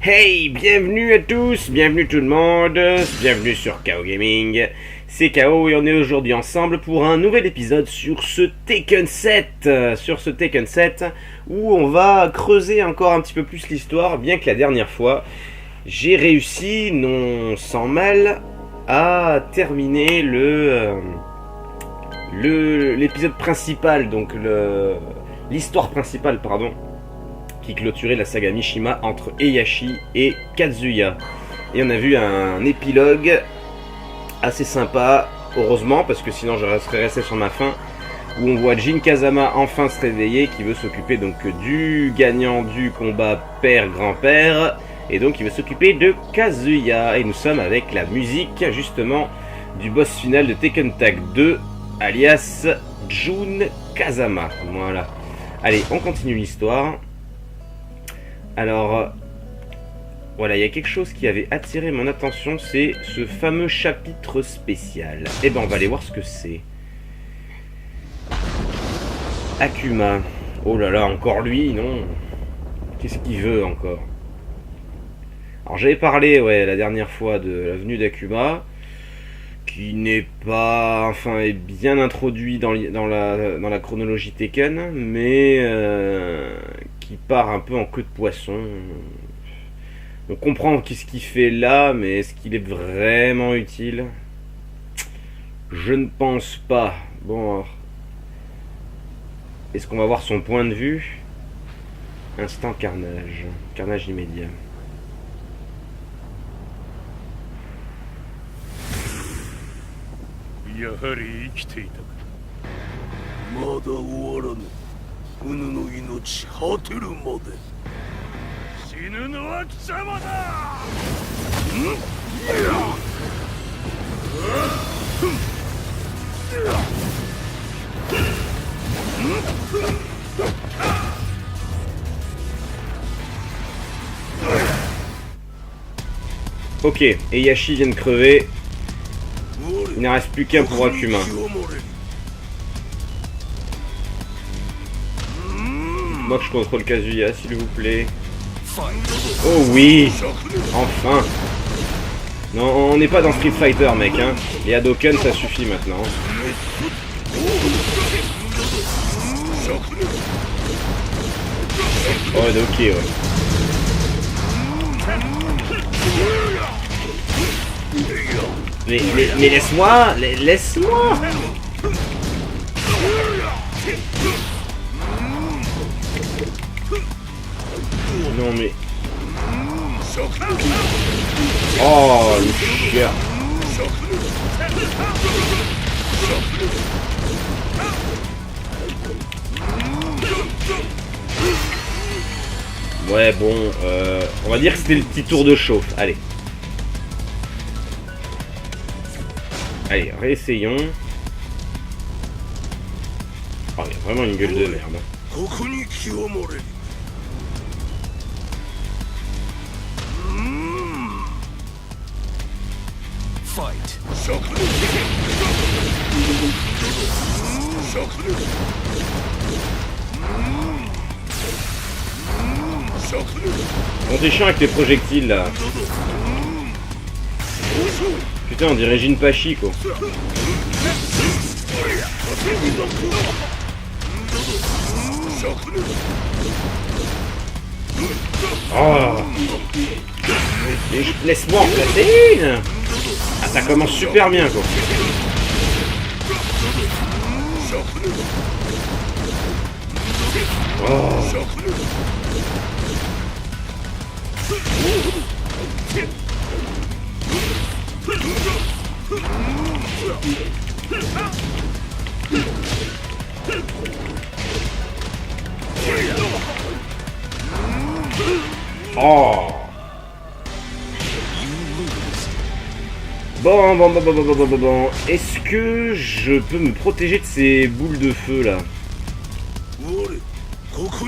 Hey, bienvenue à tous, bienvenue tout le monde, bienvenue sur KO Gaming. C'est KO et on est aujourd'hui ensemble pour un nouvel épisode sur ce Tekken 7. Où on va creuser encore un petit peu plus l'histoire, bien que la dernière fois, j'ai réussi, non sans mal, à terminer l'épisode principal, donc l'histoire principale, pardon, qui clôturait la saga Mishima entre Heihachi et Kazuya. Et on a vu un épilogue assez sympa, heureusement, parce que sinon je serais resté sur ma faim, où on voit Jin Kazama enfin se réveiller, qui veut s'occuper donc du gagnant du combat père-grand-père, et donc il veut s'occuper de Kazuya. Et nous sommes avec la musique justement du boss final de Tekken Tag 2, alias Jun Kazama. Voilà. Allez, on continue l'histoire. Alors, voilà, il y a quelque chose qui avait attiré mon attention, c'est ce fameux chapitre spécial. Eh ben, on va aller voir ce que c'est. Akuma. Oh là là, encore lui, non? Qu'est-ce qu'il veut encore? Alors, j'avais parlé, la dernière fois de la venue d'Akuma, qui n'est pas, enfin, est bien introduit dans la chronologie Tekken, mais qui part un peu en queue de poisson. On comprend qu'est-ce qu'il fait là, mais est-ce qu'il est vraiment utile? Je ne pense pas. Bon, alors, est-ce qu'on va voir son point de vue? Instant carnage. Carnage immédiat. Ok, Heihachi vient de crever. Il n'en reste plus qu'un pour Akuma. Moi que je contrôle Kazuya, s'il vous plaît. Oh oui, enfin. Non, on n'est pas dans Street Fighter, mec, hein. Les Hadoken, ça suffit maintenant. Oh, ok, ouais. Mais laisse-moi, laisse-moi. Non mais... Oh le chien. Ouais bon, on va dire que c'était le petit tour de chauffe, allez. Allez, réessayons. Oh, il y a vraiment une gueule de merde. Fight. Bon, t'es chiant avec tes projectiles là. Putain, on dirait Jinpachi quoi. Oh. Laisse-moi en placer une. Ah, ça commence super bien quoi. Oh. Oh. Bon. Est-ce que je peux me protéger de ces boules de feu là? On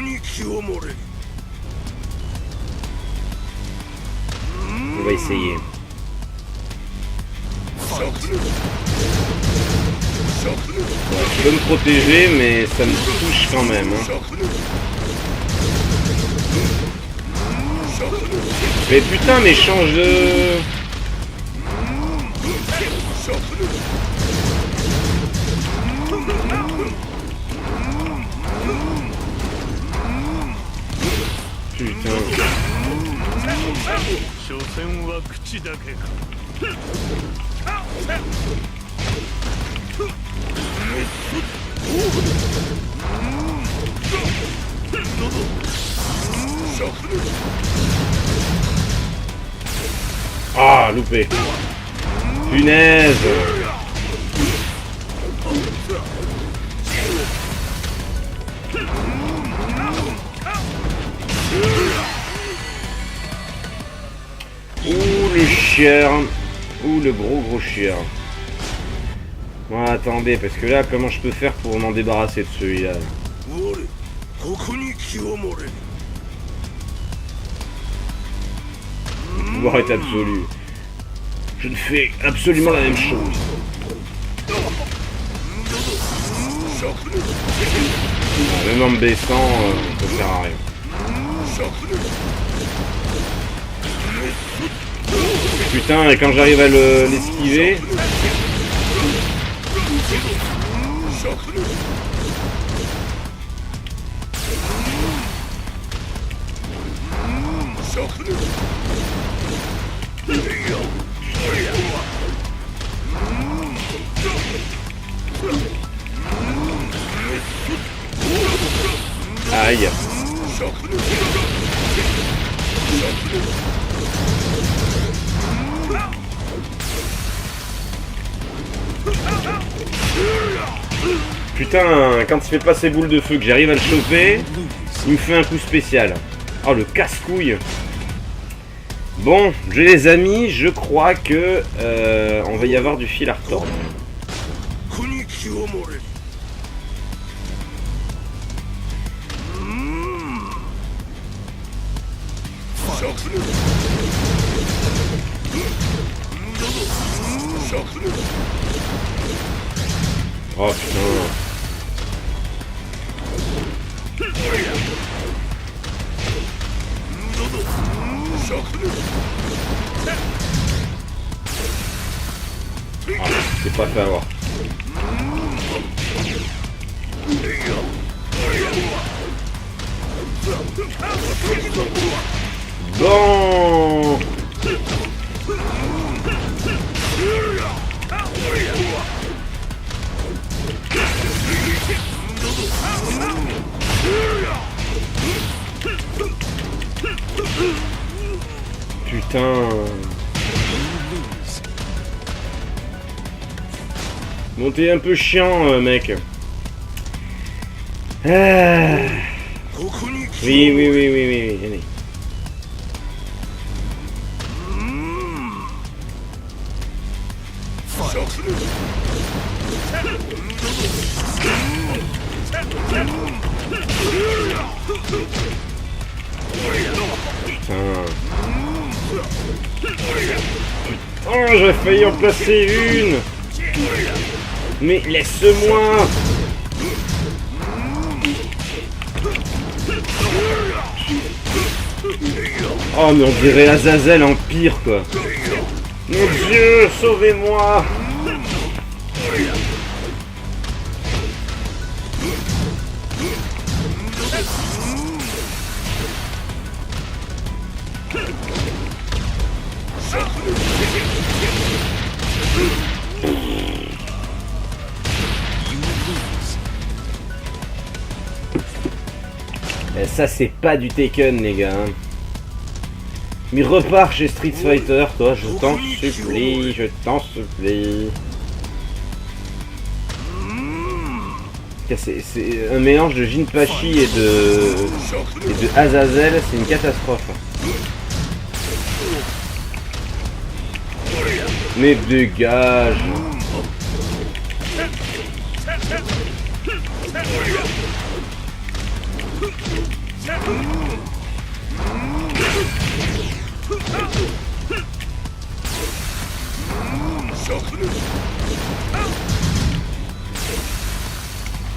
va essayer. Je peux me protéger, mais ça me touche quand même. Hein. Mais putain, mais change de... Putain. Ah, loupé. Punaise. Ouh, le chien. Ouh, le gros chien. Bon, attendez, parce que là, comment je peux faire pour m'en débarrasser de celui-là? Pouvoir est absolu. Je ne fais absolument la même chose. Ah, même en me baissant, ça sert à rien. Putain, et quand j'arrive à l'esquiver... Aïe. Putain, quand il fait pas ses boules de feu que j'arrive à le choper, il me fait un coup spécial. Oh, le casse-couille. Bon, les amis, je crois que on va y avoir du fil à retordre. Oh putain. Ah, c'est pas fait avoir. Bon. Putain. Bon, t'es un peu chiant, mec. Ah. Oui, allez. Putain. Oh, j'aurais failli en placer une. Mais laisse-moi. Oh, mais on dirait Azazel en pire, quoi. Mon Dieu, sauvez-moi. Et ça, c'est pas du Taken, les gars. Mais repars chez Street Fighter, toi, je t'en supplie, C'est un mélange de Jinpachi et de Azazel, c'est une catastrophe. Mais dégage.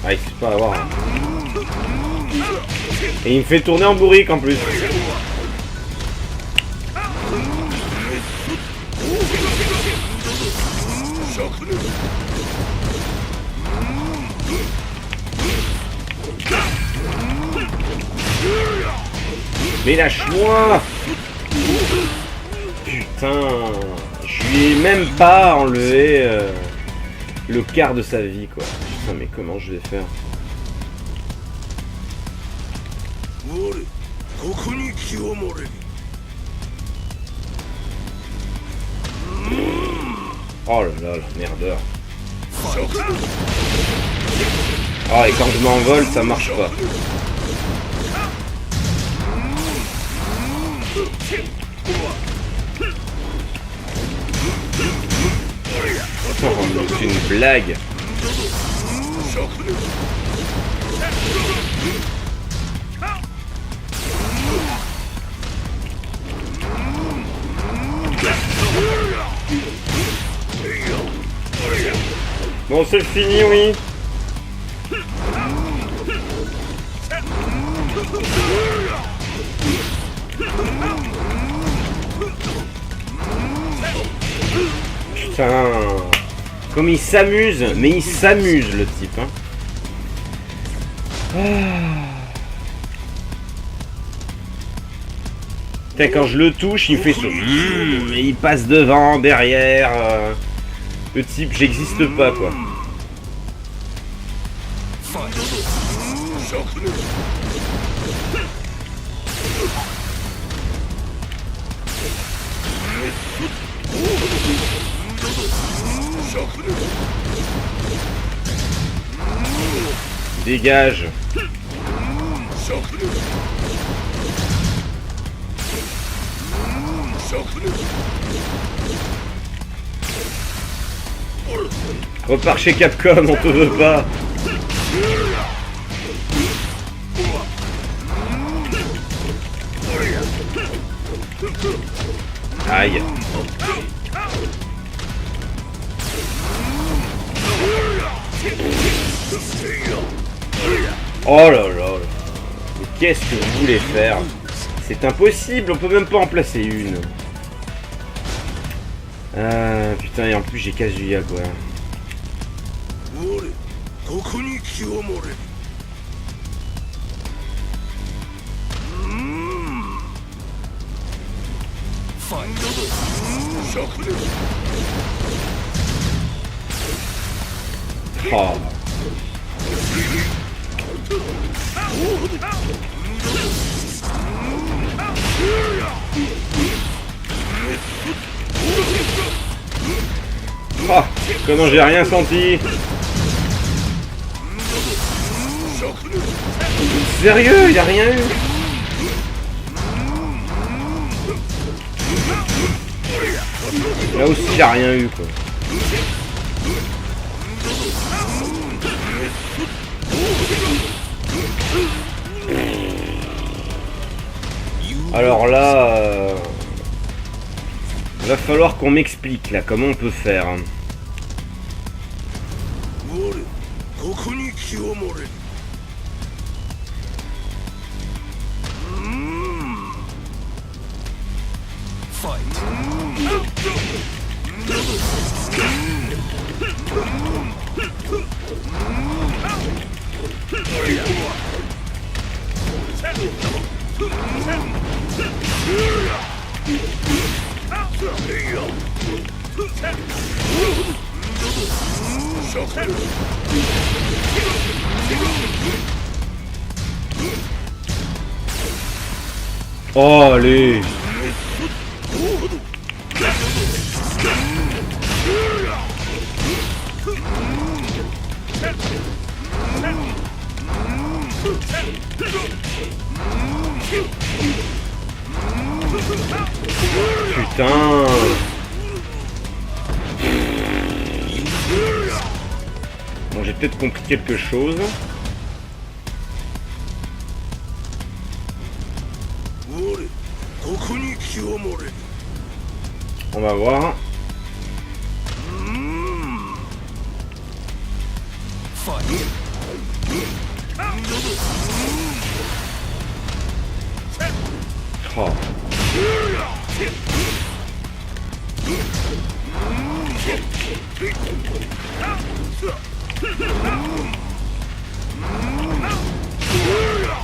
Ah, il sait pas avoir. Hein. Et il me fait tourner en bourrique en plus. Mais lâche-moi! Putain, je lui ai même pas enlevé le quart de sa vie, quoi. Putain, mais comment je vais faire? Oh là là, la merdeur. Oh, et quand je m'envole, ça marche pas. Oh, c'est une blague. Bon, c'est fini, oui. Putain. Comme il s'amuse, mais il s'amuse, le type, hein. Putain, quand je le touche, il me fait ce... et il passe devant, derrière... Le type, j'existe pas, quoi. Dégage. Repars chez Capcom, on te veut pas. Aïe. Oh là là là. Mais qu'est-ce que vous voulez faire? C'est impossible, on peut même pas en placer une. Ah putain, et en plus j'ai Kazuya, quoi. Oh. Oh, comment j'ai rien senti. Sérieux, il a rien eu. Là aussi il a rien eu, quoi. Alors là, va falloir qu'on m'explique là comment on peut faire. Oh allez. Putain. Bon, j'ai peut-être compris quelque chose. On va voir. Oh.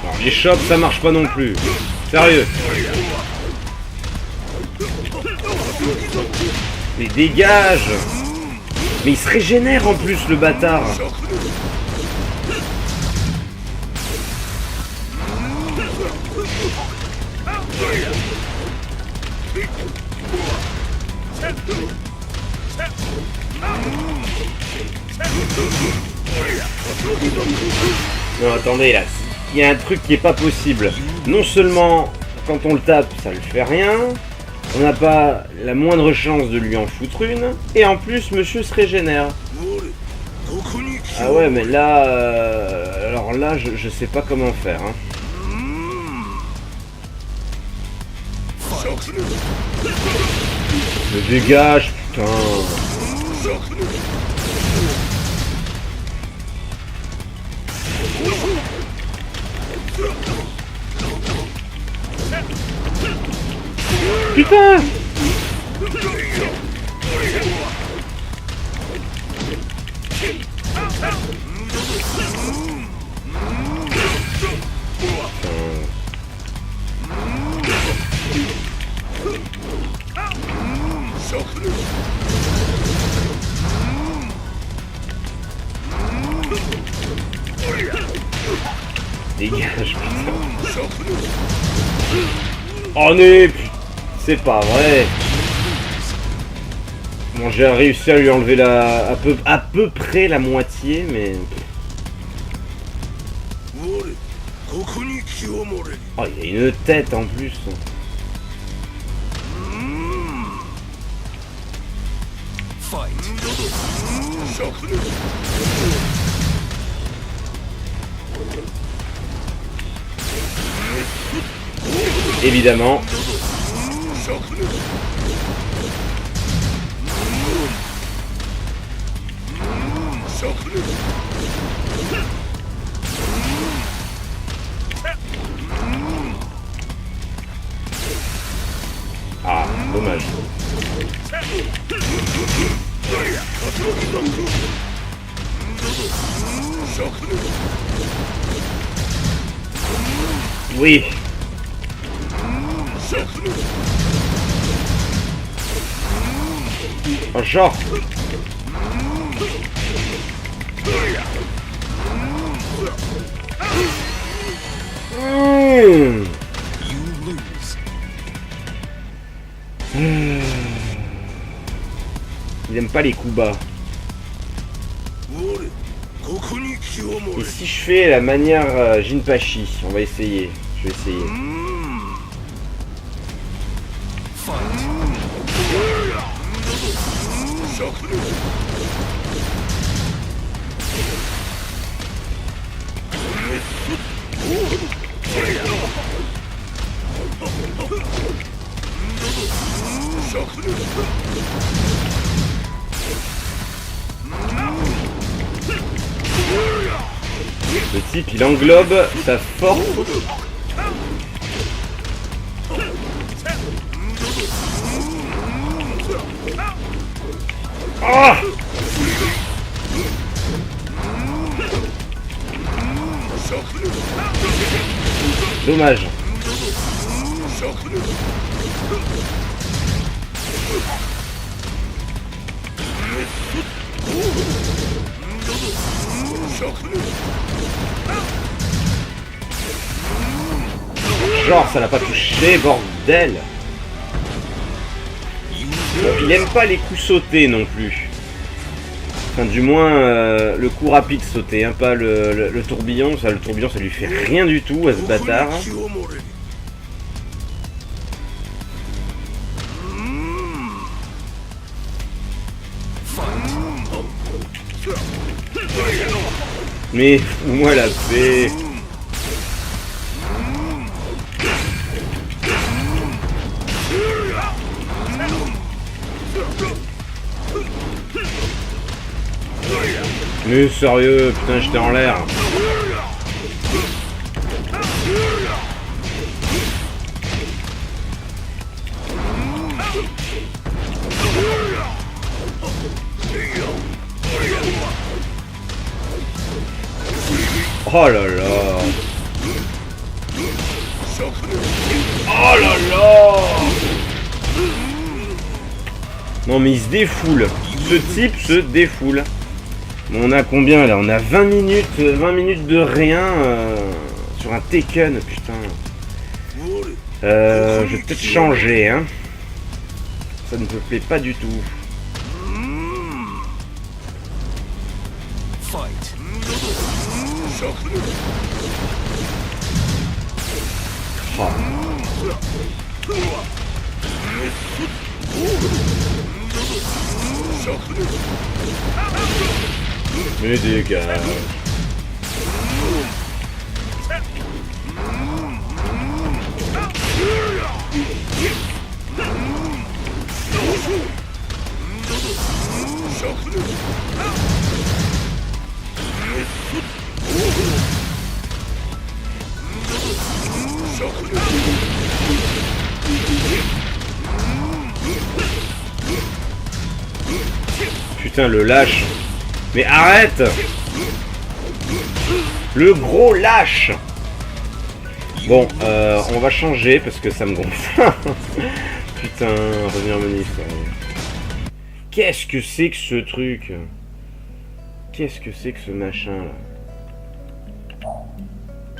Alors, les chops, ça marche pas non plus. Sérieux. Mais dégage. Mais il se régénère en plus, le bâtard. Non, attendez là, il y a un truc qui est pas possible. Non seulement quand on le tape, ça ne fait rien, on n'a pas la moindre chance de lui en foutre une, et en plus, monsieur se régénère. Ah ouais, mais là, alors là, je sais pas comment faire. Hein. Le dégage, putain. Putain! Dégage, putain. Oh mais c'est pas vrai. Bon, j'ai réussi à lui enlever à peu près la moitié, mais... Oh, il y a une tête en plus. Évidemment. Ah, dommage. Oui. Oh, genre. Il aime pas les coups bas. Et si je fais la manière Jinpachi, on va essayer. Je vais essayer. Le type il englobe sa force. Ah! Dommage. Genre ça l'a pas touché, bordel. Bon, il aime pas les coups sautés non plus. Enfin du moins le coup rapide sauté, hein, pas le tourbillon. Ça, le tourbillon ça lui fait rien du tout à ce bâtard. Mais fous-moi la paix. Mais sérieux, putain, j'étais en l'air. Oh là là. Oh là là. Non mais il se défoule. Ce type se défoule. Bon, on a combien là? On a 20 minutes de rien sur un Tekken, putain. Je vais peut-être changer, hein. Ça ne me plaît pas du tout. Oh. Mais dégage. Putain, le lâche. Mais arrête! Le gros lâche! Bon, on va changer parce que ça me gonfle. Putain, revenir menu. Qu'est-ce que c'est que ce truc? Qu'est-ce que c'est que ce machin là?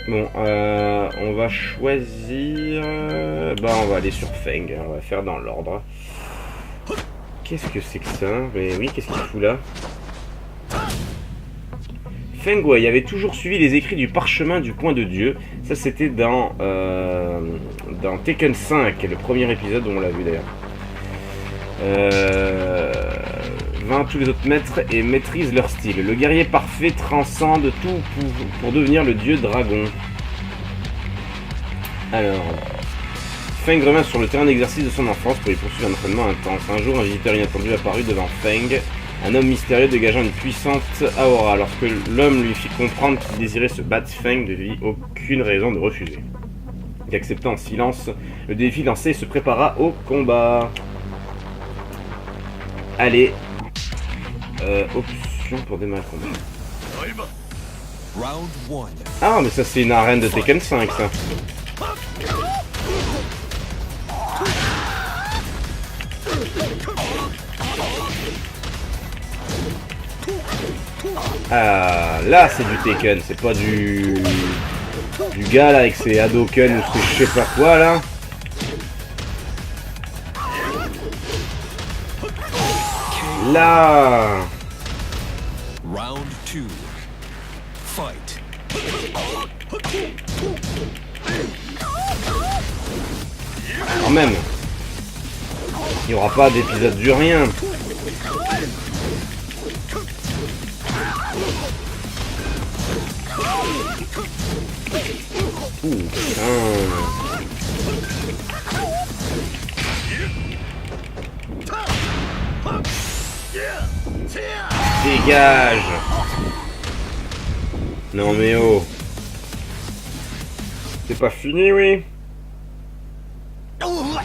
Bon, on va choisir... Bah, on va aller sur Feng. On va faire dans l'ordre. Qu'est-ce que c'est que ça? Mais oui, qu'est-ce qu'il fout là? Feng Wei avait toujours suivi les écrits du parchemin du coin de Dieu. Ça, c'était dans Tekken 5, le premier épisode où on l'a vu d'ailleurs. Vainc tous les autres maîtres et maîtrise leur style. Le guerrier parfait transcende tout pour devenir le dieu dragon. Alors, Feng revient sur le terrain d'exercice de son enfance pour y poursuivre un entraînement intense. Un jour, un visiteur inattendu apparut devant Feng, un homme mystérieux dégageant une puissante aura. Lorsque l'homme lui fit comprendre qu'il désirait se battre, Feng ne vit aucune raison de refuser. Il accepta en silence le défi lancé et se prépara au combat. Allez, option pour démarrer le combat. Ah, mais ça c'est une arène de Tekken 5 ça. Ah, là c'est du Tekken, c'est pas du gars là avec ses Hadoken ou ses je sais pas quoi là. Là. Round 2. Fight. Quand même. Il n'y aura pas d'épisode du rien. Putain. Dégage. Non mais oh. C'est pas fini, oui. Oh.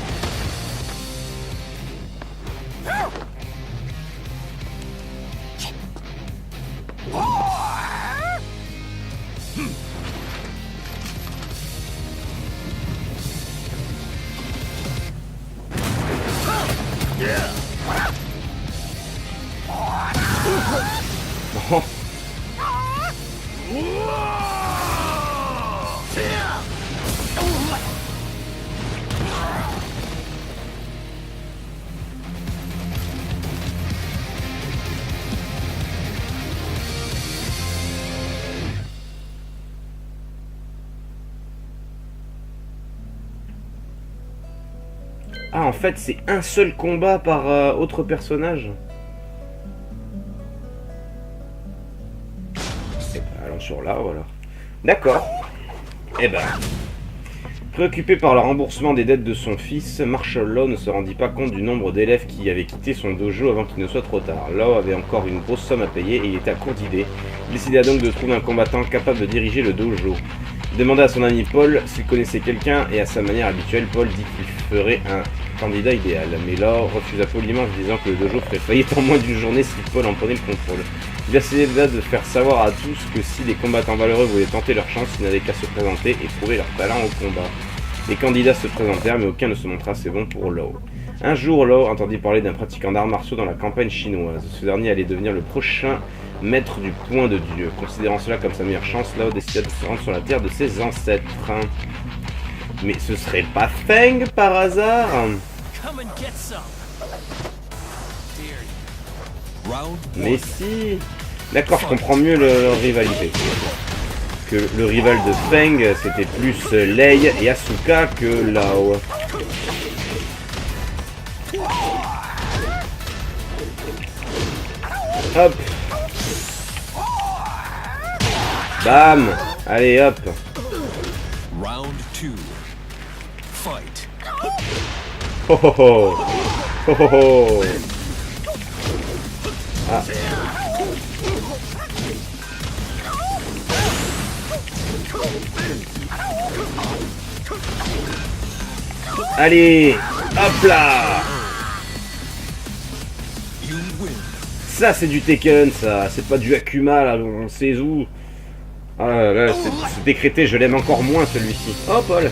Ah, en fait, c'est un seul combat par autre personnage. Et ben, allons sur là, voilà. D'accord. Eh ben. Préoccupé par le remboursement des dettes de son fils, Marshall Law ne se rendit pas compte du nombre d'élèves qui avaient quitté son dojo avant qu'il ne soit trop tard. Law avait encore une grosse somme à payer et il était à court d'idées. Il décida donc de trouver un combattant capable de diriger le dojo. Il demanda à son ami Paul s'il connaissait quelqu'un et à sa manière habituelle, Paul dit qu'il ferait un candidat idéal. Mais Laure refusa poliment en disant que le dojo ferait faillite en moins d'une journée si Paul en prenait le contrôle. Il essaya de faire savoir à tous que si les combattants valeureux voulaient tenter leur chance, ils n'avaient qu'à se présenter et prouver leur talent au combat. Les candidats se présentèrent, mais aucun ne se montra assez bon pour Lao. Un jour, Lao entendit parler d'un pratiquant d'arts martiaux dans la campagne chinoise. Ce dernier allait devenir le prochain maître du point de Dieu. Considérant cela comme sa meilleure chance, Lao décida de se rendre sur la terre de ses ancêtres. Mais ce serait pas Feng par hasard? Mais si. D'accord, je comprends mieux leur rivalité. Que le rival de Feng, c'était plus Lei et Asuka que Lao. Hop. Bam. Allez, hop. Round 2. Fight. Oh oh oh. Oh oh oh. Ah. Allez, hop là. Ça c'est du Tekken, ça, c'est pas du Akuma là, on sait où. Ah là, c'est décrété, je l'aime encore moins celui-ci. Oh Paul.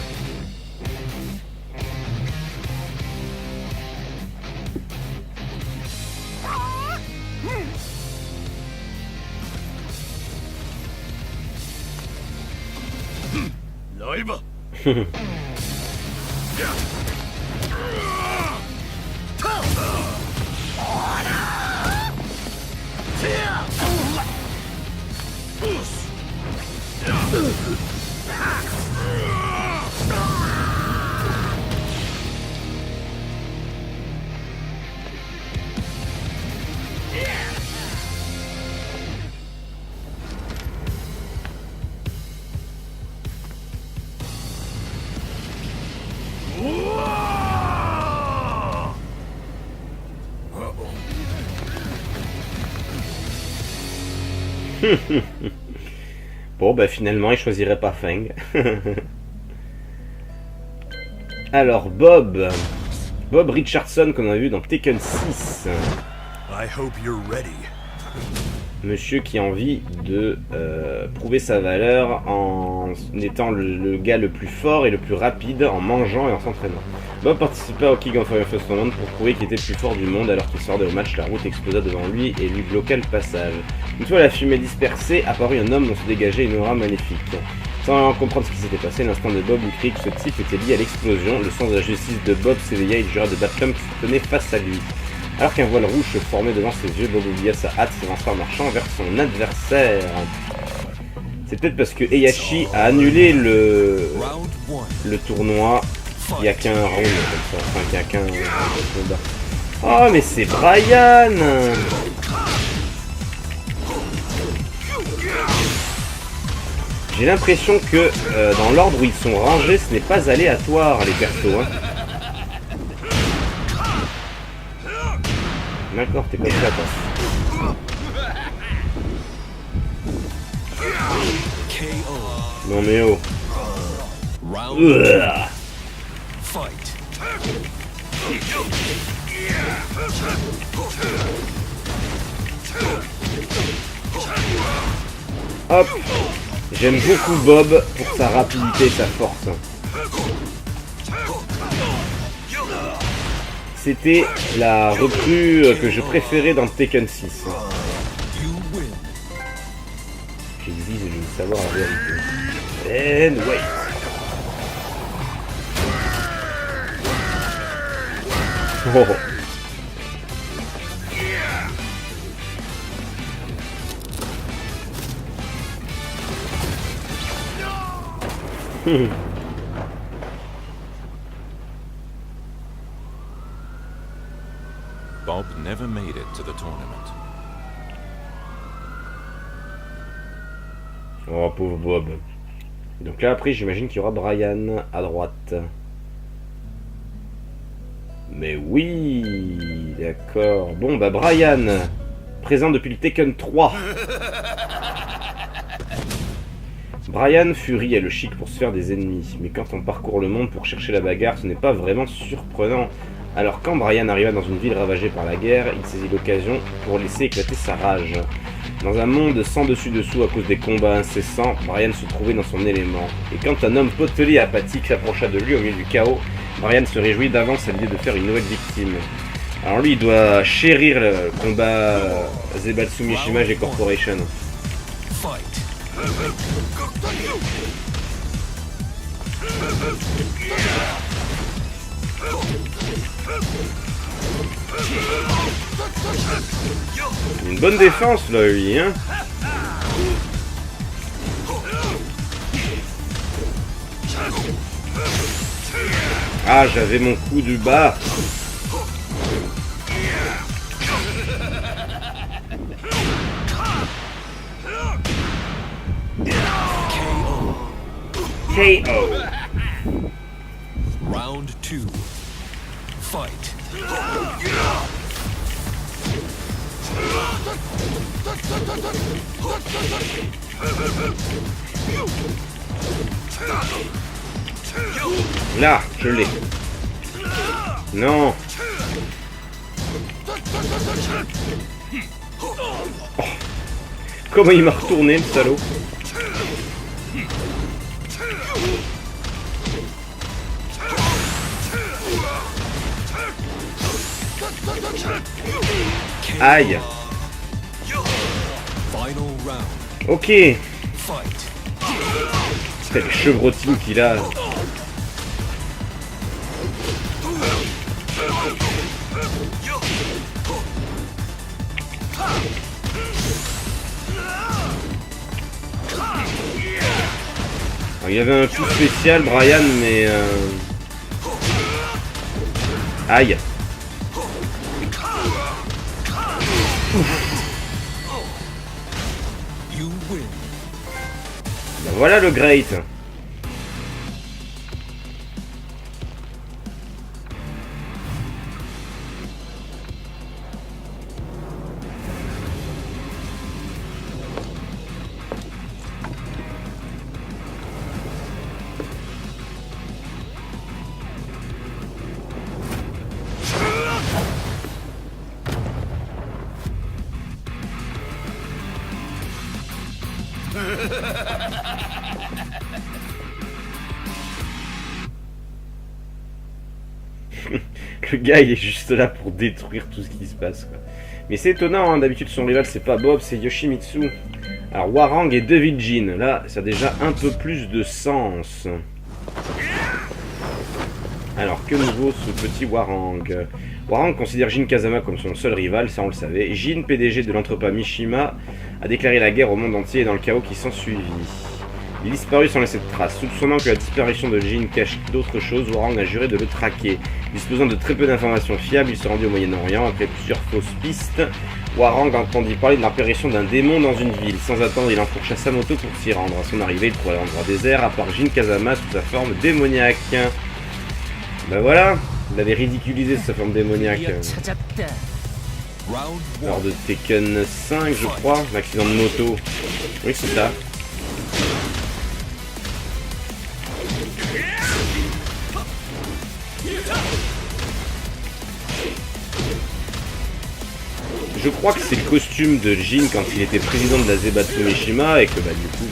Bon bah finalement il choisirait pas Feng. Alors Bob Richardson qu'on a vu dans Tekken 6. Monsieur qui a envie de prouver sa valeur en étant le gars le plus fort et le plus rapide en mangeant et en s'entraînant. Bob participa au King of Fire First Tournament pour prouver qu'il était le plus fort du monde. Alors qu'il sortait au match, la route explosa devant lui et lui bloqua le passage. Une fois la fumée dispersée, apparut un homme dont se dégageait une aura maléfique. Sans comprendre ce qui s'était passé, l'instinct de Bob lui crie que ce type était lié à l'explosion. Le sens de la justice de Bob s'éveilla et il jura de battre l'homme qui se tenait face à lui. Alors qu'un voile rouge se formait devant ses yeux, Bob oublia sa hâte, s'avança en marchant vers son adversaire. C'est peut-être parce que Heihachi a annulé le tournoi. Il n'y a qu'un round comme ça, enfin qu'il n'y a qu'un combat. Oh mais c'est Brian. J'ai l'impression que dans l'ordre où ils sont rangés, ce n'est pas aléatoire les persos. Hein. D'accord, t'es comme ça toi. Non mais oh. Hop. J'aime beaucoup Bob pour sa rapidité et sa force. C'était la recrue que je préférais dans Tekken 6. J'existe, je veux savoir la vérité. And wait. Oh. Bob never made it to the tournament. Oh pauvre Bob. Donc là après j'imagine qu'il y aura Brian à droite. Mais oui, d'accord. Bon bah Brian, présent depuis le Tekken 3. Brian furie le chic pour se faire des ennemis, mais quand on parcourt le monde pour chercher la bagarre, ce n'est pas vraiment surprenant. Alors quand Brian arriva dans une ville ravagée par la guerre, il saisit l'occasion pour laisser éclater sa rage. Dans un monde sans dessus-dessous à cause des combats incessants, Brian se trouvait dans son élément. Et quand un homme potelé et apathique s'approcha de lui au milieu du chaos, Brian se réjouit d'avance à l'idée de faire une nouvelle victime. Alors lui, il doit chérir le combat Zaibatsu Mishima G Corporation. Fight. Une bonne défense là, lui, hein. Ah, j'avais mon coup du bas. KO. Round 2. Fight. Là, je l'ai. Non. Oh. Comment il m'a retourné, le salaud. Aïe. Final round. Ok. Fight. C'est les chevrotines qu'il a. Alors, il y avait un coup spécial, Brian, mais... Aïe. You win. Ben voilà le great. Le gars il est juste là pour détruire tout ce qui se passe, quoi. Mais c'est étonnant, hein, d'habitude son rival c'est pas Bob, c'est Yoshimitsu. Alors Hwoarang et Devil Jin, là ça a déjà un peu plus de sens. Alors que nous vaut ce petit Hwoarang? Hwoarang considère Jin Kazama comme son seul rival, ça on le savait. Jin, PDG de l'entrepôt Mishima, a déclaré la guerre au monde entier et dans le chaos qui s'ensuivit. Il disparut sans laisser de traces. Soupçonnant que la disparition de Jin cache d'autres choses, Hwoarang a juré de le traquer. Disposant de très peu d'informations fiables, il se rendit au Moyen-Orient. Après plusieurs fausses pistes, Hwoarang entendit parler de l'apparition d'un démon dans une ville. Sans attendre, il enfourcha sa moto pour s'y rendre. À son arrivée, il trouva l'endroit désert, à part Jin Kazama sous sa forme démoniaque. Ben voilà, il avait ridiculisé sa forme démoniaque. Round Lors 1. de Tekken 5, je crois, l'accident de moto. Oui, c'est ça. Je crois que c'est le costume de Jin quand il était président de la Zaibatsu Mishima et que bah du coup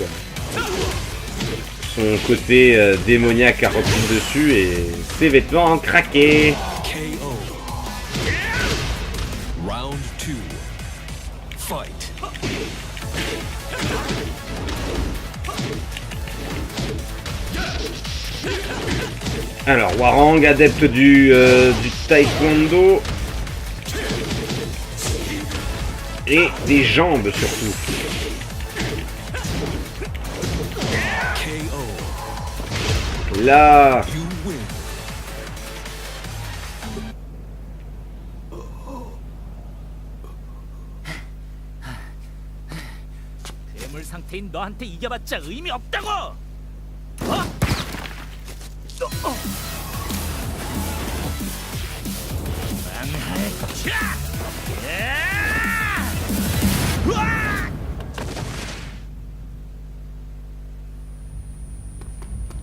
son côté démoniaque a repris le dessus et ses vêtements ont craqué. KO. Round 2. Fight. Alors Hwoarang, adepte du taekwondo et des jambes surtout. KO. Là, You win. 괴물 상태인 너한테 이겨봤자 의미 없다고! 망할 것이야!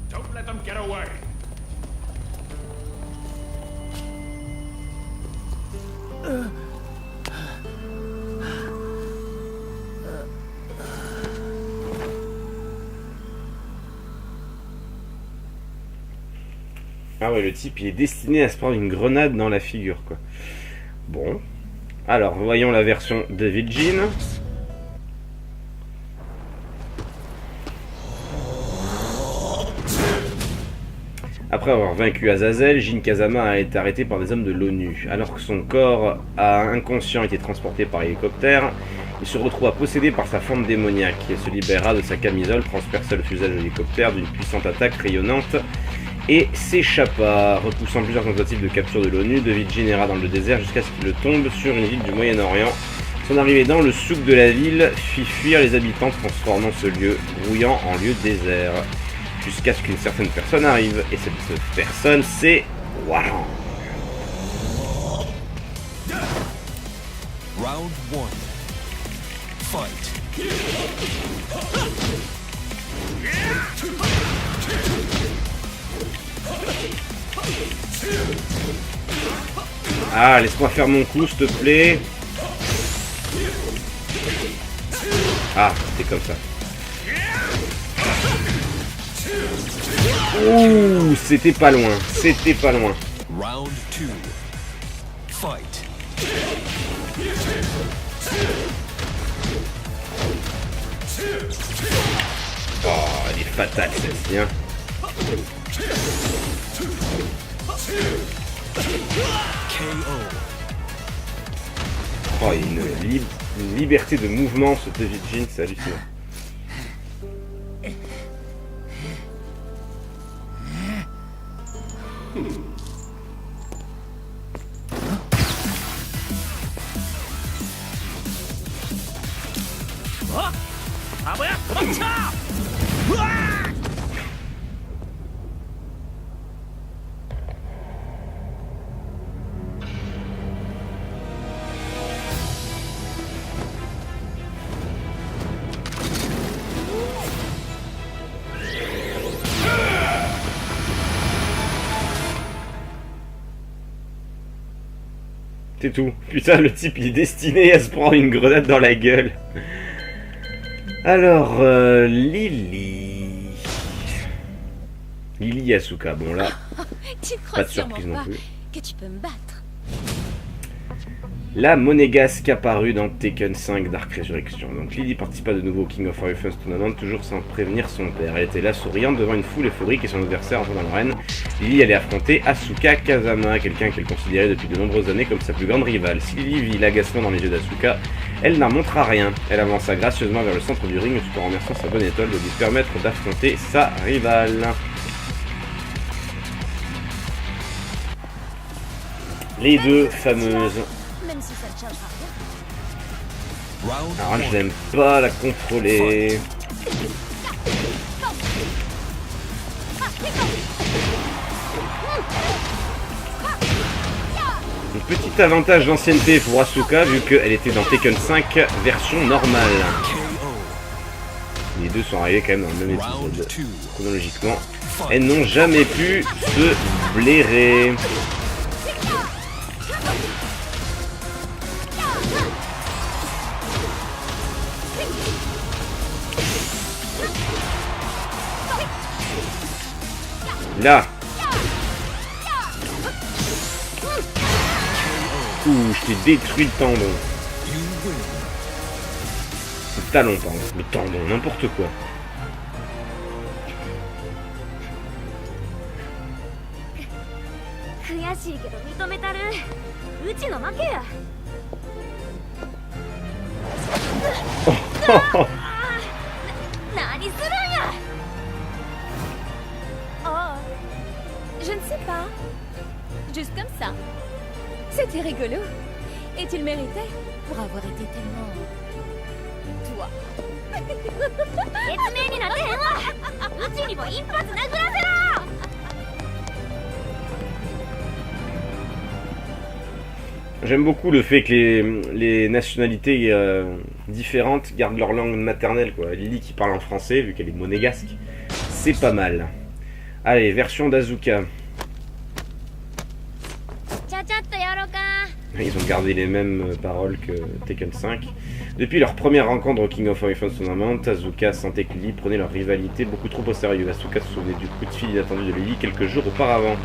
Don't let them get away. Ah ouais, le type il est destiné à se prendre une grenade dans la figure quoi. Bon. Alors, voyons la version David Jean. Après avoir vaincu Azazel, Jin Kazama a été arrêté par des hommes de l'ONU. Alors que son corps inconscient a été transporté par hélicoptère, il se retrouva possédé par sa forme démoniaque. Il se libéra de sa camisole, transperça le fuselage de l'hélicoptère d'une puissante attaque rayonnante et s'échappa. Repoussant plusieurs tentatives de capture de l'ONU, David Jean erra dans le désert jusqu'à ce qu'il tombe sur une ville du Moyen-Orient. Son arrivée dans le souk de la ville fit fuir les habitants, transformant ce lieu grouillant en lieu désert. Jusqu'à ce qu'une certaine personne arrive. Et cette personne, c'est Warang. Round 1. Fight. Ah, laisse-moi faire mon coup, s'il te plaît. Ah, c'est comme ça. Ouh, c'était pas loin, c'était pas loin. Round 2. Fight. Oh, elle est fatale celle-ci, hein. KO. Oh, il y a une liberté de mouvement, ce David Jean, c'est hallucinant. 바보야 도망쳐! 으아! C'est tout. Putain, le type il est destiné à se prendre une grenade dans la gueule. Alors, Lily. Lily Asuka. Bon là, Tu pas crois de sûrement surprise non pas plus. que tu peux me battre? La monégasque apparue dans Tekken 5 Dark Resurrection. Donc Lily participa de nouveau au King of Fire First Tournament, toujours sans prévenir son père. Elle était là souriante devant une foule euphorique et son adversaire entrant dans l'arène. Lily allait affronter Asuka Kazama, quelqu'un qu'elle considérait depuis de nombreuses années comme sa plus grande rivale. Si Lily vit l'agacement dans les yeux d'Asuka, elle n'en montra rien. Elle avança gracieusement vers le centre du ring tout en remerciant sa bonne étoile de lui permettre d'affronter sa rivale. Les deux fameuses. Même si ça ne changera rien. Round Alors je 1. n'aime pas la contrôler. Un petit avantage d'ancienneté pour Asuka vu qu'elle était dans Tekken 5 version normale. KO. Les deux sont arrivés quand même dans le même Round épisode 2. chronologiquement. Fight. Elles n'ont jamais pu se blairer. Là. Ouh, je t'ai détruit le tendon. You win. Le talon, pardon. Le tendon, n'importe quoi. 悔しいけど認めたる。うちの負けや。何するんや。Oh, je ne sais pas. Juste comme ça. C'était rigolo. Et tu le méritais pour avoir été tellement... toi. 説明になってへんわ。うちにも一発殴らせろ。 J'aime beaucoup le fait que les nationalités différentes gardent leur langue maternelle, quoi. Lily qui parle en français, vu qu'elle est monégasque, c'est pas mal. Allez, version d'Azuka. ちゃちゃっとやろうか。Ils ont gardé les mêmes paroles que Tekken 5. Depuis leur première rencontre au King of Fighters Tournament, Asuka sentait que Lily prenait leur rivalité beaucoup trop au sérieux. Asuka se souvenait du coup de fil inattendu de Lily quelques jours auparavant.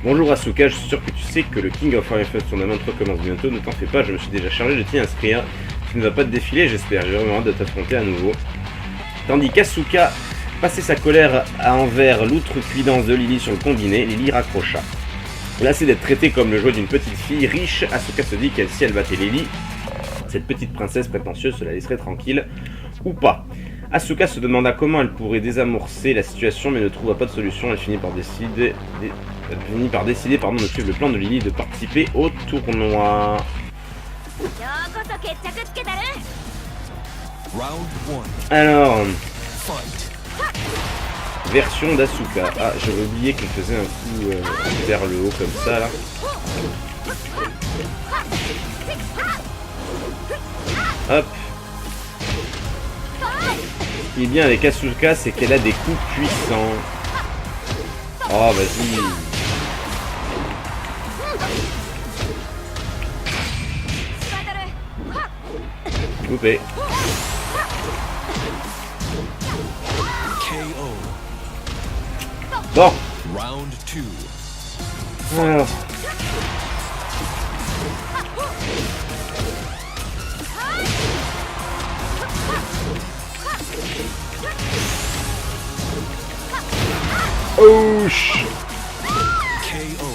Bonjour Asuka, je suis sûr que tu sais que le King of Fighters Tournament recommence bientôt, ne t'en fais pas, je me suis déjà chargé de t'y inscrire. Tu ne vas pas te défiler, j'espère, j'ai vraiment hâte de t'affronter à nouveau. Tandis qu'Asuka passait sa colère envers l'outrecuidance de Lily sur le combiné, Lily raccrocha. Lassée d'être traitée comme le jouet d'une petite fille riche, Asuka se dit qu'elle, si elle battait Lily, cette petite princesse prétentieuse se la laisserait tranquille, ou pas. Asuka se demanda comment elle pourrait désamorcer la situation, mais ne trouva pas de solution. Elle finit par décider, de suivre le plan de Lily et de participer au tournoi. Round 1. Alors, Fight. version d'Asuka. Ah, j'avais oublié qu'elle faisait un coup vers le haut comme ça là. Hop. Ce qui est bien avec Asuka, c'est qu'elle a des coups puissants. Oh, vas-y. Coupé. KO. Bon. Round 2. Alors. Ouch. KO.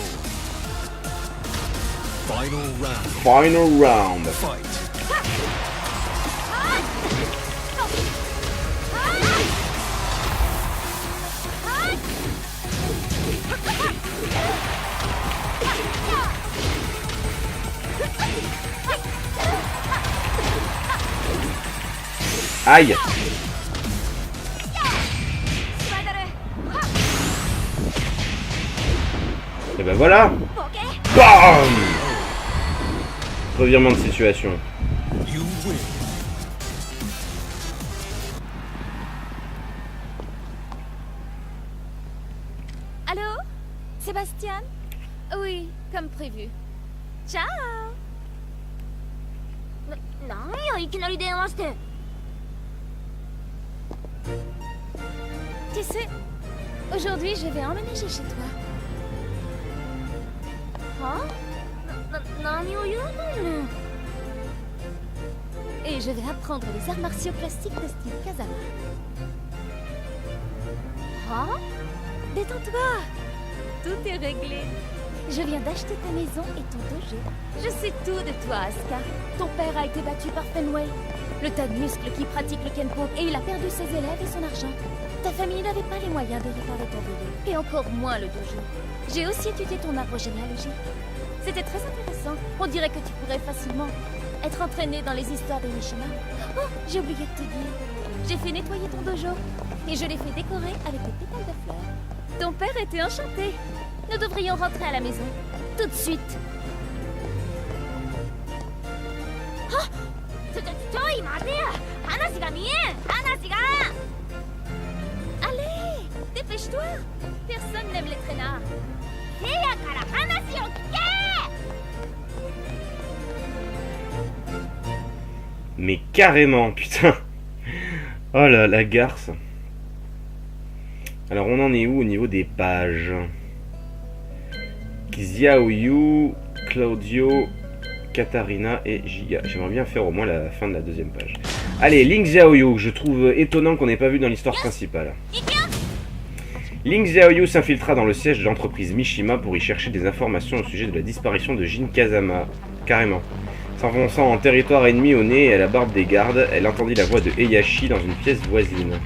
Final round. Final round. Fight. Aïe. Et ben voilà. Bam. Revirement de situation. You win. Allô? Sébastien? Oui, comme prévu. Ciao! Tu sais, aujourd'hui je vais emménager chez toi. Hein? Et je vais apprendre les arts martiaux classiques de style Kazama. Hein? Détends-toi! Tout est réglé. Je viens d'acheter ta maison et ton dojo. Je sais tout de toi, Asuka. Ton père a été battu par Fenway, le tas de muscles qui pratique le Kenpo, et il a perdu ses élèves et son argent. Ta famille n'avait pas les moyens de réparer ton bébé, et encore moins le dojo. J'ai aussi étudié ton arbre généalogique. C'était très intéressant. On dirait que tu pourrais facilement être entraîné dans les histoires des Mishima. Oh, j'ai oublié de te dire. J'ai fait nettoyer ton dojo, et je l'ai fait décorer avec des pétales de fleurs. Ton père était enchanté. Nous devrions rentrer à la maison. Tout de suite. Allez, dépêche-toi. Personne n'aime les traînards. Mais carrément, putain. Oh là, la garce. Alors on en est où au niveau des pages? Xiaoyu, Claudio, Katarina et Giga. J'aimerais bien faire au moins la fin de la deuxième page. Allez, Link Xiaoyu, je trouve étonnant qu'on n'ait pas vu dans l'histoire principale. Link Xiaoyu s'infiltra dans le siège de l'entreprise Mishima pour y chercher des informations au sujet de la disparition de Jin Kazama. Carrément. S'enfonçant en territoire ennemi au nez et à la barbe des gardes, elle entendit la voix de Heihachi dans une pièce voisine.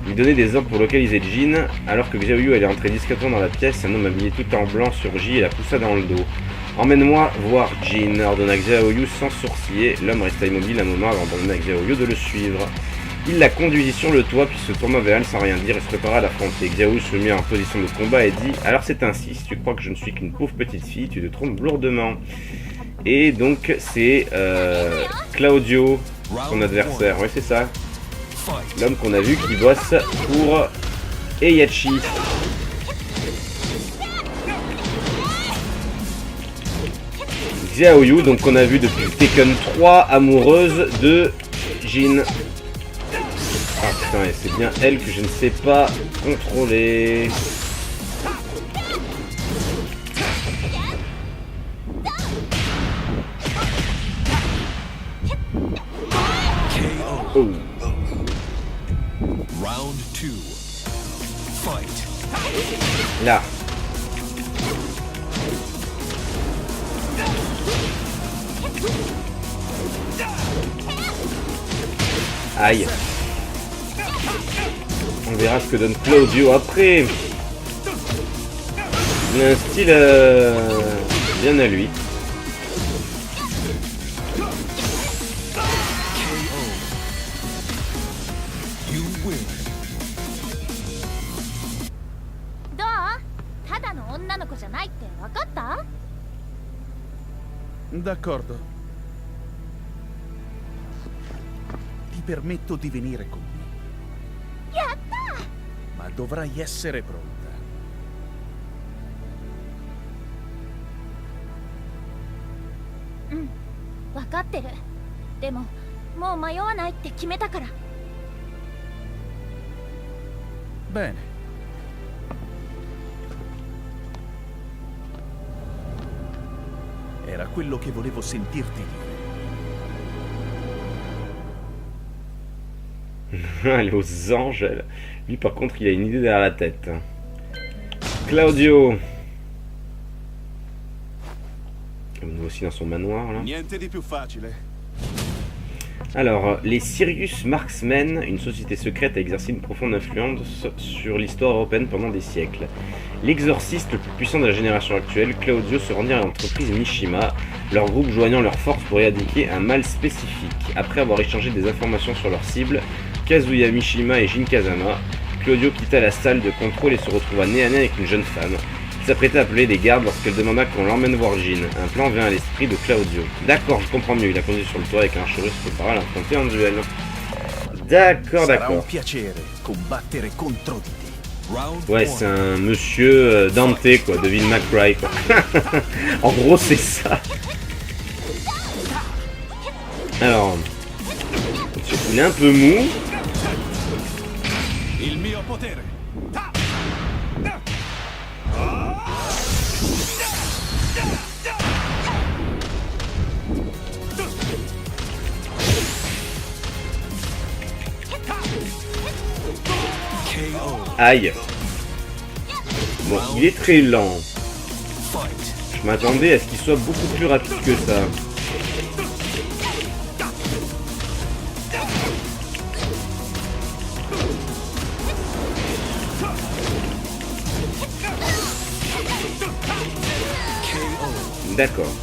Il donnait des ordres pour localiser Jin, alors que Xiaoyu allait entrer discrètement dans la pièce, un homme habillé tout en blanc surgit et la poussa dans le dos. « Emmène-moi voir Jin », ordonna Xiaoyu sans sourciller. L'homme resta immobile un moment avant d'ordonner à Xiaoyu de le suivre. Il la conduisit sur le toit, puis se tourna vers elle sans rien dire et se prépara à l'affronter. Xiaoyu se mit en position de combat et dit « Alors c'est ainsi, si tu crois que je ne suis qu'une pauvre petite fille, tu te trompes lourdement. » Et donc c'est Claudio, son adversaire, oui c'est ça. L'homme qu'on a vu qui bosse pour Heihachi. Xiaoyu, donc qu'on a vu depuis Tekken 3, amoureuse de Jin. Ah putain, et c'est bien elle que je ne sais pas contrôler. Oh. Round 2. Fight. Là. Aïe. On verra ce que donne Claudio après. Il a un style bien à lui. You win. どう？ただの女の子じゃないって分かった？ D'accordo. Ti permetto di venire con me. やった！ Ma dovrai essere pronta. うん分かってる。でももう迷わないって決めたから。 Bene. Era quello che volevo sentirti dire. Elle est aux anges, elle. Lui, par contre, il a une idée derrière la tête. Claudio. Nous aussi dans son manoir, là. Niente di più facile. Alors, les Sirius Marksmen, une société secrète, a exercé une profonde influence sur l'histoire européenne pendant des siècles. L'exorciste le plus puissant de la génération actuelle, Claudio, se rendit à l'entreprise Mishima, leur groupe joignant leurs forces pour éradiquer un mal spécifique. Après avoir échangé des informations sur leurs cibles, Kazuya Mishima et Jin Kazama, Claudio quitta la salle de contrôle et se retrouva nez à nez avec une jeune femme. Il s'apprêtait à appeler des gardes lorsqu'elle demanda qu'on l'emmène voir Jin. Un plan vint à l'esprit de Claudio. D'accord, je comprends mieux. Il a conduit sur le toit avec un cheveu se prépara à l'affronter en duel. D'accord, Sarà un d'accord. piacere combattere contro di te. Round Ouais, 1. c'est un monsieur Dante, quoi, Devil May Cry, quoi. En gros, c'est ça. Alors, il est un peu mou. Il mio potere. KO. Aïe. Bon, il est très lent. Fight. Je m'attendais à ce qu'il soit beaucoup plus rapide que ça. KO. D'accord.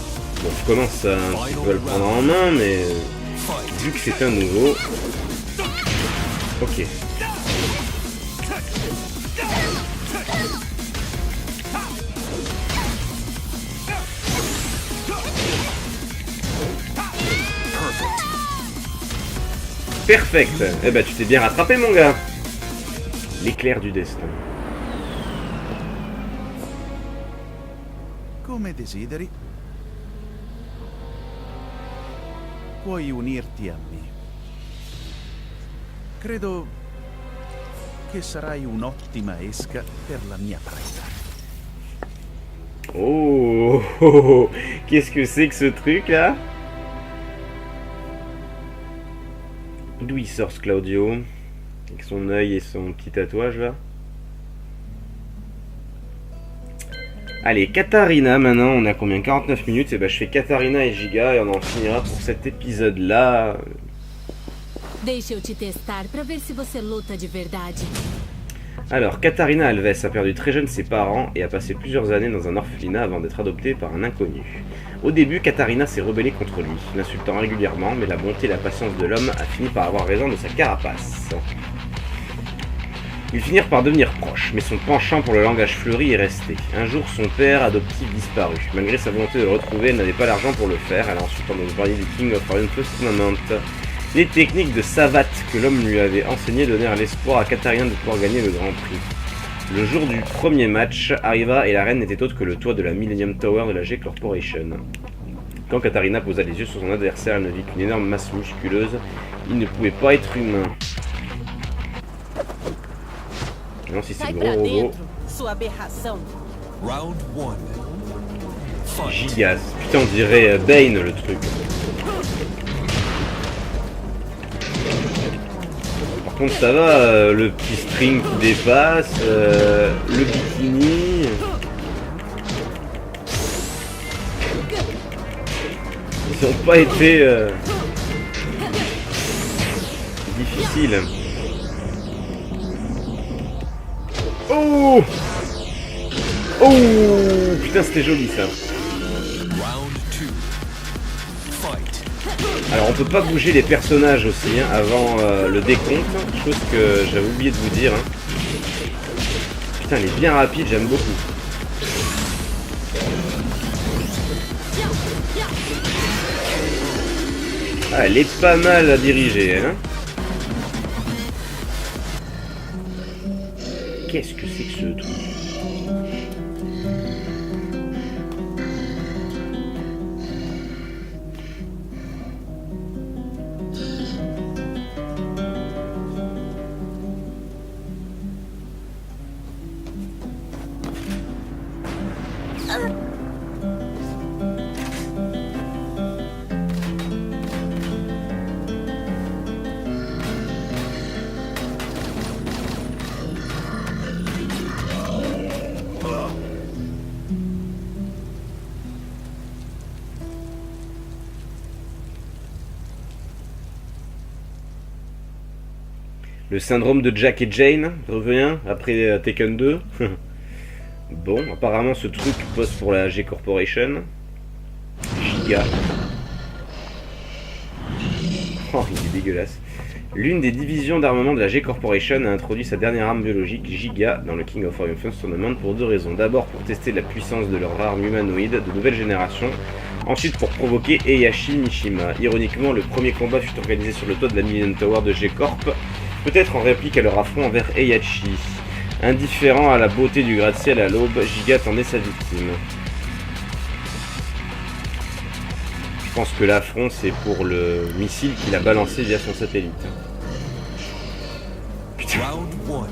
Bon, je commence à un petit peu à le prendre en main, mais Fight. vu que c'est un nouveau... Ok. Perfect. Eh ben, tu t'es bien rattrapé, mon gars. L'éclair du destin. Come desideri. Puoi unirti a me. Credo che sarai un'ottima esca per la mia preda. Oh, oh, oh. Qu'est-ce que c'est que ce truc là? D'où il sort ce Claudio? Avec son œil et son petit tatouage là. Allez, Katarina maintenant, on a combien? 49 minutes, et ben je fais Katarina et Giga et on en finira pour cet épisode là. Deixa eu te testar pra ver se você luta de verdade. Alors, Katarina Alves a perdu très jeune ses parents et a passé plusieurs années dans un orphelinat avant d'être adoptée par un inconnu. Au début, Katarina s'est rebellée contre lui, l'insultant régulièrement, mais la bonté et la patience de l'homme a fini par avoir raison de sa carapace. Ils finirent par devenir proches, mais son penchant pour le langage fleuri est resté. Un jour, son père adoptif disparut. Malgré sa volonté de le retrouver, elle n'avait pas l'argent pour le faire. Elle a ensuite entendu parler du King of Olympus Tournament. Les techniques de savate que l'homme lui avait enseignées donnèrent l'espoir à Katarina de pouvoir gagner le Grand Prix. Le jour du premier match arriva et la reine n'était autre que le toit de la Millennium Tower de la G Corporation. Quand Katarina posa les yeux sur son adversaire, elle ne vit qu'une énorme masse musculeuse. Il ne pouvait pas être humain. Non, si c'est le gros robot. sua aberração. Round 1. Fight. Gigas. Putain, on dirait Bane le truc. Par contre, ça va, le petit string qui dépasse, le bikini. Ils ont pas été difficiles. Oh! Oh! Putain, c'était joli ça. Round 2. Fight. Alors on peut pas bouger les personnages aussi hein, avant le décompte, chose que j'avais oublié de vous dire. Hein. Putain, elle est bien rapide, j'aime beaucoup. Ah, elle est pas mal à diriger, hein. Qu'est-ce que c'est que ce truc? Le syndrome de Jack et Jane revient après Tekken 2. Bon, apparemment ce truc pose pour la G Corporation. Giga. Oh, il est dégueulasse. L'une des divisions d'armement de la G Corporation a introduit sa dernière arme biologique, Giga, dans le King of Triumph Tournament pour deux raisons. D'abord pour tester la puissance de leur arme humanoïde de nouvelle génération. Ensuite pour provoquer Heihachi Mishima. Ironiquement, le premier combat fut organisé sur le toit de la Millennium Tower de G Corp. Peut-être en réplique à leur affront envers Heihachi. Indifférent à la beauté du gratte-ciel à l'aube, Giga en est sa victime. Je pense que l'affront c'est pour le missile qu'il a balancé via son satellite. Putain. Round 1.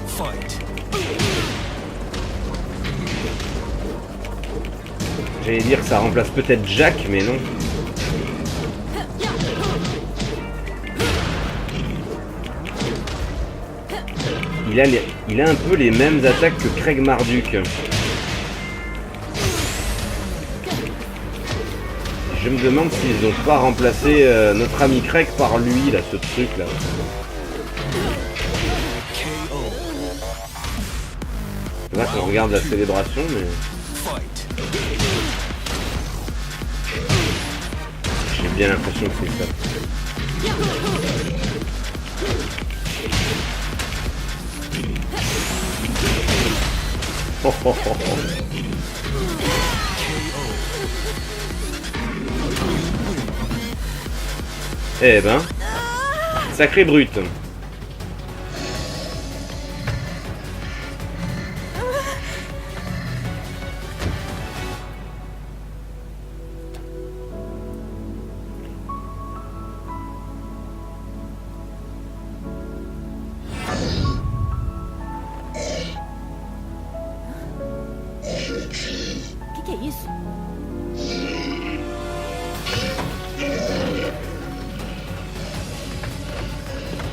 Fight. J'allais dire que ça remplace peut-être Jack, mais non. Il a un peu les mêmes attaques que Craig Marduk. Je me demande s'ils n'ont pas remplacé notre ami Craig par lui, là, ce truc là. KO. Là, on regarde la célébration, mais Fight. j'ai bien l'impression que c'est ça. Oh, oh, oh, oh. Eh ben, sacré brute. Que é isso?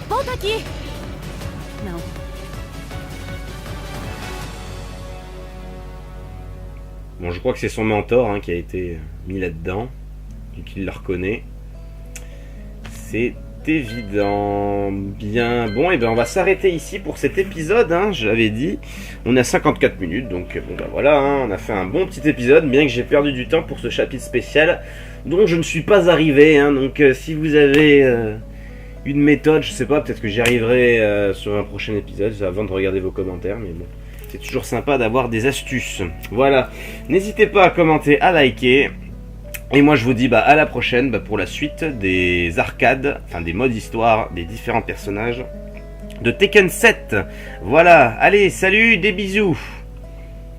Volta aqui! Não. Bon, je crois que c'est son mentor hein, qui a été mis là-dedans, vu qu'il le reconnaît. C'est évident. Bien, bon, et ben on va s'arrêter ici pour cet épisode, hein, je l'avais dit. On a 54 minutes, donc bon bah voilà, hein, on a fait un bon petit épisode, bien que j'ai perdu du temps pour ce chapitre spécial, dont je ne suis pas arrivé, hein, donc si vous avez une méthode, je sais pas, peut-être que j'y arriverai sur un prochain épisode, avant de regarder vos commentaires, mais bon. C'est toujours sympa d'avoir des astuces. Voilà. N'hésitez pas à commenter, à liker. Et moi je vous dis à la prochaine pour la suite des arcades, enfin des modes histoire des différents personnages de Tekken 7. Voilà. Allez, salut, des bisous.